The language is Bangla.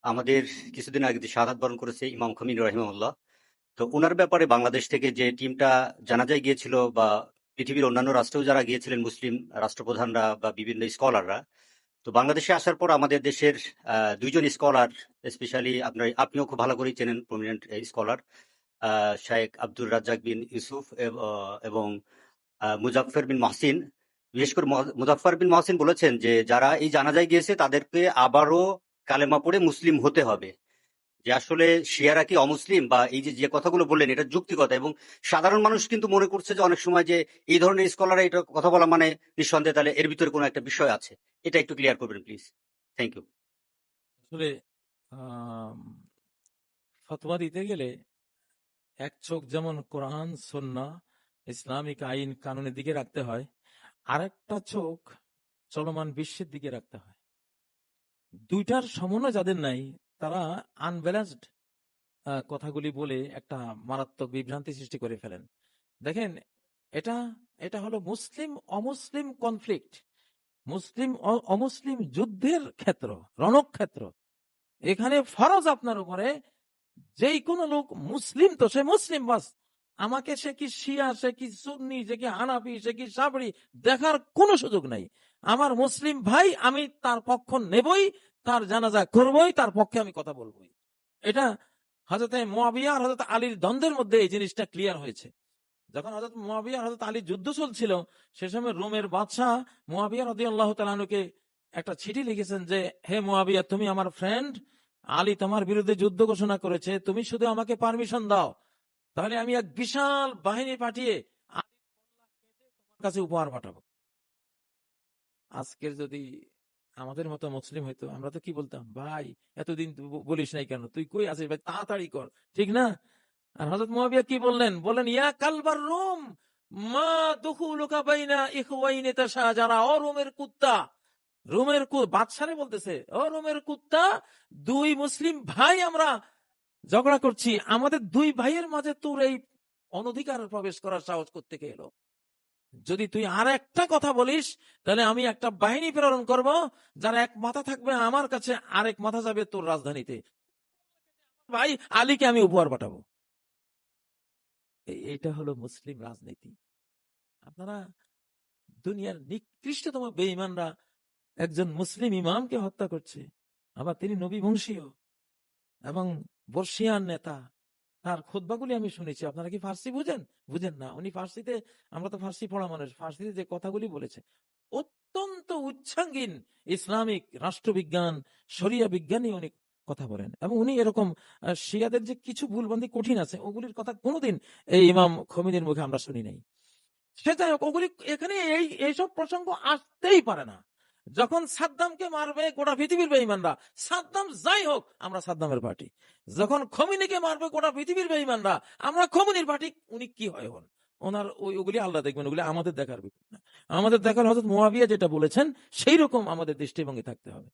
আমাদের কিছুদিন আগে যে শাহাদাত বরণ করেছে ইমাম খমিনি রহিমাহুল্লাহ, তো ওনার ব্যাপারে বাংলাদেশ থেকে যে টিমটা জানাজায় গিয়েছিল বা পৃথিবীর অন্যান্য রাষ্ট্রেও যারা গিয়েছিলেন মুসলিম রাষ্ট্রপ্রধানরা বা বিভিন্ন স্কলাররা, তো বাংলাদেশে আসার পর আমাদের দেশের দুইজন স্কলার, স্পেশালি আপনিও খুব ভালো করেই চেনেন, প্রমিনেন্ট স্কলার শায়েখ আব্দুর রাজ্জাক বিন ইউসুফ এবং মুজাফফর বিন মহসিন। বিশেষ করে মুজাফফর বিন মহসিন বলেছেন যে যারা এই জানাজায় গিয়েছে তাদেরকে আবারও কালেমা পড়ে মুসলিম হতে হবে। যে আসলে শিয়ারা কি অমুসলিম, বা এই যে যে কথাগুলো বললেন এটা যুক্তিকতা, এবং সাধারণ মানুষ কিন্তু মনে করছে যে অনেক সময় যে এই ধরনের স্কলাররা এটা কথা বলা মানে নিঃসন্দেহে তাহলে এর ভিতরে কোনো একটা বিষয় আছে। এটা একটু ক্লিয়ার করবেন প্লিজ। Thank you. আসলে আম, ফতোয়া দিতে গেলে এক চোখ যেমন কোরআন সুন্নাহ ইসলামিক আইন কানুনের দিকে রাখতে হয়, আরেকটা চোখ চলমান বিশ্বের দিকে রাখতে হয়। দুইটার সমন্বয় যাদের নাই তারা আনব্যালেন্সড কথাগুলি বলে একটা মারাত্মক বিভ্রান্তি সৃষ্টি করে ফেলেন। দেখেন, এটা এটা হলো মুসলিম অমুসলিম কনফ্লিক্ট, মুসলিম অমুসলিম যুদ্ধের ক্ষেত্র, রণক্ষেত্র। এখানে ফরজ আপনার উপরে, যেই কোনো লোক মুসলিম তো সে মুসলিম, বাস। আমাকে সে কি শিয়া, সে কি সুন্নি, সে কি হানাফি, সে কি সাবরি দেখার কোনো সুযোগ নাই। আমার মুসলিম ভাই, আমি তার পক্ষ নেবই, তার জানাজা করবই, তার পক্ষে আমি কথা বলবই। এটা হযরতে মুয়াবিয়া আর হযরত আলীর দ্বন্দ্বের মধ্যে এই জিনিসটা ক্লিয়ার হয়েছে। যখন হযরত মুয়াবিয়া আর হযরত আলীর যুদ্ধ চলছিল, সে সময় রোমের বাদশাহ মুয়াবিয়া রাদিয়াল্লাহু তাআলা আনহুকে একটা চিঠি লিখেছেন যে, হে মুয়াবিয়া, তুমি আমার ফ্রেন্ড, আলী তোমার বিরুদ্ধে যুদ্ধ ঘোষণা করেছে, তুমি শুধু আমাকে পারমিশন দাও, তাহলে আমি এক বিশাল বাহিনী পাঠিয়ে আলীর তোমার কাছে উপহার পাঠাবো। আজকের যদি আমাদের মতো মুসলিম হইতো, আমরা তো কি বলতাম, ভাই এতদিন তুই বলিস নাই কেন, তুই কই আছিস ভাই, তাড়াতাড়ি কর, ঠিক না? আর হযরত মুয়াবিয়া কি বললেন, বলেন ইয়া কালবার রোম মা দুখুলুকা বাইনা ইখওয়াইনি তাশাজারা, ও রোমের কুত্তা, রোমের বাদশারে বলতেছে, ও রোমের কুত্তা, দুই মুসলিম ভাই আমরা ঝগড়া করছি, আমাদের দুই ভাইয়ের মাঝে তোর এই অনধিকার প্রবেশ করার সাহস করতে এলো। যদি তুই আর একটা কথা বলিস, তাহলে আমি একটা বাহিনী প্রেরণ করব, যার এক মাথা থাকবে আমার কাছে, আরেক মাথা যাবে তোর রাজধানীতে, ভাই আলীকে আমি উপহার পাঠাবো। এইটা হলো মুসলিম রাজনীতি। আপনারা, দুনিয়ার নিকৃষ্টতম বেঈমানরা একজন মুসলিম ইমামকে হত্যা করছে, আবার তিনি নবী বংশীয় এবং বর্ষিয়ান নেতা। তার খুতবাগুলি আমি শুনেছি। আপনারা কি ফার্সি বুঝেন? বুঝেন না। উনি ফার্সিতে, আমরা তো ফার্সি পড়া মানুষ, ফার্সিতে যে কথাগুলি বলেছে অত্যন্ত উচ্চাঙ্গীন ইসলামিক রাষ্ট্রবিজ্ঞান, শরিয়া বিজ্ঞানী উনি কথা বলেন। এবং উনি এরকম শিয়াদের যে কিছু ভুলবন্দি কঠিন আছে, ওগুলির কথা কোনোদিন এই ইমাম খমিনীর মুখে আমরা শুনি নাই। সে যাই হোক, ওগুলি এখানে এইসব প্রসঙ্গ আসতেই পারে না। যখন সাদ্দামকে মারবে গোটা পৃথিবীর বেঈমানরা, সাদ্দাম যাই হোক আমরা সাদ্দামের পার্টি। যখন খমিনিকে মারবে গোটা পৃথিবীর বেঈমানরা, আমরা খমিনির পার্টি। উনি কি হয় হন, ওনার ওগুলি আল্লাহ দেখবেন, ওগুলি আমাদের দেখার বিষয় না। আমাদের দেখার হযরত মুয়াবিয়া যেটা বলেছেন সেই রকম আমাদের দৃষ্টিভঙ্গি থাকতে হবে।